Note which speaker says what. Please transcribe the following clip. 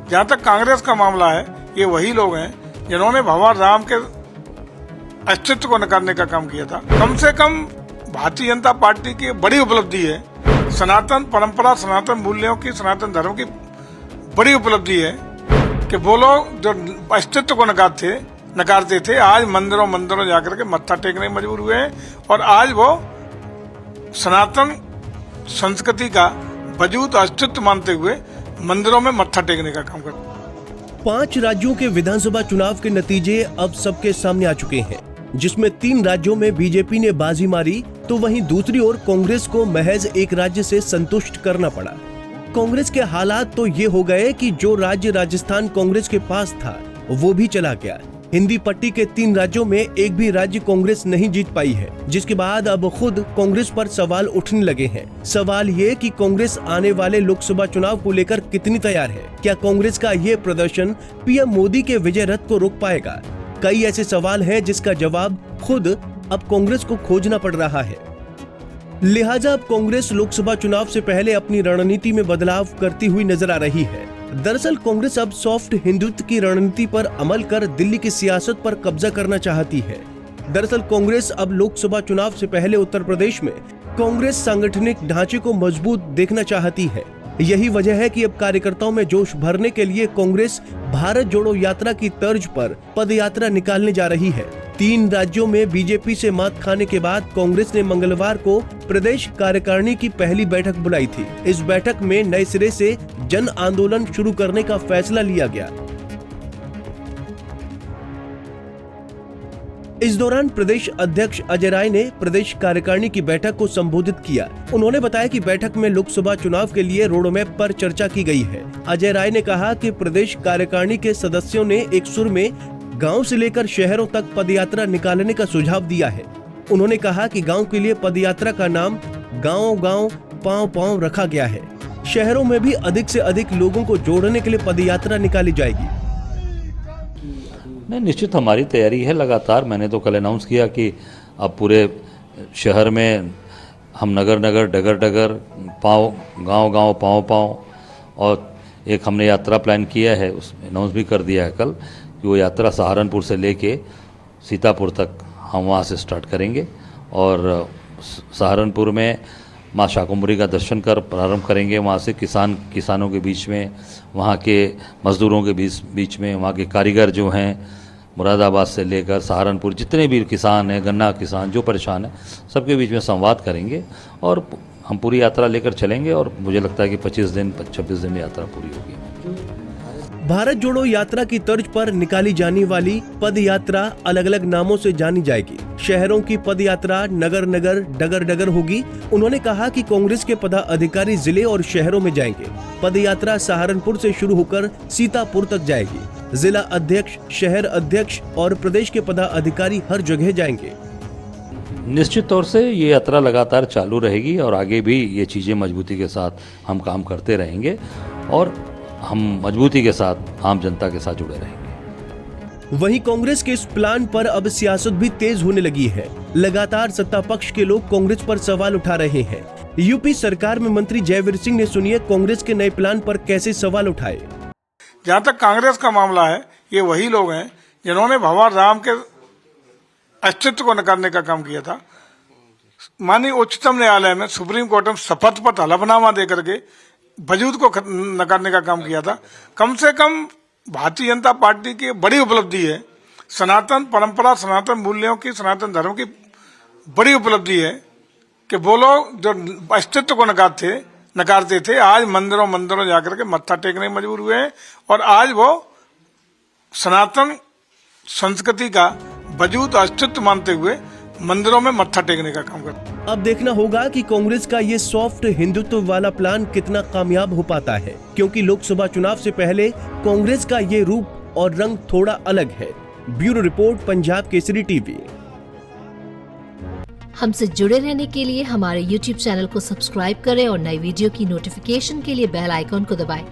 Speaker 1: जहाँ तक कांग्रेस का मामला है, ये वही लोग हैं जिन्होंने भगवान राम के अस्तित्व को नकारने का काम किया था। कम से कम भारतीय जनता पार्टी की बड़ी उपलब्धि है, सनातन परंपरा, सनातन मूल्यों की, सनातन धर्म की बड़ी उपलब्धि है कि वो लोग जो अस्तित्व को नकारते थे, आज मंदिरों जाकर के मत्था टेकने मजबूर हुए हैं और आज वो सनातन संस्कृति का वजूद अस्तित्व मानते हुए मंदिरों में मत्था टेकने का काम करते हैं।
Speaker 2: 5 राज्यों के विधानसभा चुनाव के नतीजे अब सबके सामने आ चुके हैं, जिसमें 3 राज्यों में बीजेपी ने बाजी मारी, तो वहीं दूसरी ओर कांग्रेस को महज एक राज्य से संतुष्ट करना पड़ा। कांग्रेस के हालात तो ये हो गए कि जो राज्य राजस्थान कांग्रेस के पास था वो भी चला गया। हिंदी पट्टी के 3 राज्यों में एक भी राज्य कांग्रेस नहीं जीत पाई है, जिसके बाद अब खुद कांग्रेस पर सवाल उठने लगे हैं। सवाल ये कि कांग्रेस आने वाले लोकसभा चुनाव को लेकर कितनी तैयार है। क्या कांग्रेस का ये प्रदर्शन पीएम मोदी के विजय रथ को रोक पाएगा? कई ऐसे सवाल हैं जिसका जवाब खुद अब कांग्रेस को खोजना पड़ रहा है। लिहाजा अब कांग्रेस लोकसभा चुनाव से पहले अपनी रणनीति में बदलाव करती हुई नजर आ रही है। दरअसल कांग्रेस अब सॉफ्ट हिंदुत्व की रणनीति पर अमल कर दिल्ली की सियासत पर कब्जा करना चाहती है। दरअसल कांग्रेस अब लोकसभा चुनाव से पहले उत्तर प्रदेश में कांग्रेस सांगठनिक ढांचे को मजबूत देखना चाहती है। यही वजह है कि अब कार्यकर्ताओं में जोश भरने के लिए कांग्रेस भारत जोड़ो यात्रा की तर्ज पर पदयात्रा निकालने जा रही है। 3 राज्यों में बीजेपी से मात खाने के बाद कांग्रेस ने मंगलवार को प्रदेश कार्यकारिणी की पहली बैठक बुलाई थी। इस बैठक में नए सिरे से जन आंदोलन शुरू करने का फैसला लिया गया। इस दौरान प्रदेश अध्यक्ष अजय राय ने प्रदेश कार्यकारिणी की बैठक को संबोधित किया। उन्होंने बताया कि बैठक में लोकसभा चुनाव के लिए रोड मैप पर चर्चा की गई है। अजय राय ने कहा कि प्रदेश कार्यकारिणी के सदस्यों ने एक सुर में गांव से लेकर शहरों तक पदयात्रा निकालने का सुझाव दिया है। उन्होंने कहा कि गांव के लिए पदयात्रा का नाम गांव गांव पांव पांव रखा गया है। शहरों में भी अधिक से अधिक लोगों को जोड़ने के लिए पदयात्रा निकाली जाएगी।
Speaker 3: नहीं, निश्चित हमारी तैयारी है लगातार। मैंने तो कल अनाउंस किया कि अब पूरे शहर में हम नगर नगर डगर डगर पाँव गांव गांव पाँव पाँव, और एक हमने यात्रा प्लान किया है, उसमें अनाउंस भी कर दिया है कल कि वो यात्रा सहारनपुर से लेके सीतापुर तक हम वहाँ से स्टार्ट करेंगे और सहारनपुर में माँ शाकुंभरी का दर्शन कर प्रारंभ करेंगे। वहाँ से किसानों के बीच में, वहाँ के मजदूरों के बीच में, वहाँ के कारीगर जो हैं मुरादाबाद से लेकर सहारनपुर, जितने भी किसान हैं, गन्ना किसान जो परेशान हैं, सबके बीच में संवाद करेंगे और हम पूरी यात्रा लेकर चलेंगे और मुझे लगता है कि 26 दिन में यात्रा पूरी होगी।
Speaker 2: भारत जोड़ो यात्रा की तर्ज पर निकाली जाने वाली पद यात्रा अलग अलग नामों से जानी जाएगी। शहरों की पद यात्रा नगर नगर डगर डगर होगी। उन्होंने कहा कि कांग्रेस के पदाधिकारी जिले और शहरों में जाएंगे। पद यात्रा सहारनपुर से शुरू होकर सीतापुर तक जाएगी। जिला अध्यक्ष, शहर अध्यक्ष और प्रदेश के पदाधिकारी हर जगह जाएंगे।
Speaker 3: निश्चित तौर से ये यात्रा लगातार चालू रहेगी और आगे भी ये चीज़ें मजबूती के साथ हम काम करते रहेंगे और हम मजबूती के साथ आम जनता के साथ जुड़े रहेंगे।
Speaker 2: वहीं कांग्रेस के इस प्लान पर अब सियासत भी तेज होने लगी है। लगातार सत्ता पक्ष के लोग कांग्रेस पर सवाल उठा रहे हैं। यूपी सरकार में मंत्री जयवीर सिंह ने सुनिए कांग्रेस के नए प्लान पर कैसे सवाल उठाए।
Speaker 1: जहाँ तक कांग्रेस का मामला है, ये वही लोग हैं जिन्होंने भगवान राम के अस्तित्व को नकारने का काम किया था। माननीय उच्चतम न्यायालय में, सुप्रीम कोर्ट में शपथ पर हलफनामा देकर के वजूद को नकारने का काम किया था। कम से कम भारतीय जनता पार्टी की बड़ी उपलब्धि है, सनातन परंपरा, सनातन मूल्यों की, सनातन धर्म की बड़ी उपलब्धि है कि वो लोग जो अस्तित्व को नकारते थे, आज मंदिरों जाकर के मत्था टेकने मजबूर हुए हैं और आज वो सनातन संस्कृति का वजूद अस्तित्व मानते हुए मंदिरों में मत्था टेकने का काम करते हैं।
Speaker 2: अब देखना होगा कि कांग्रेस का ये सॉफ्ट हिंदुत्व वाला प्लान कितना कामयाब हो पाता है, क्योंकि लोकसभा चुनाव से पहले कांग्रेस का ये रूप और रंग थोड़ा अलग है। Bureau report, Punjab Kesari TV.
Speaker 4: हमसे जुड़े रहने के लिए हमारे YouTube चैनल को सब्सक्राइब करें और नई वीडियो की नोटिफिकेशन के लिए बेल आइकॉन को दबाएं।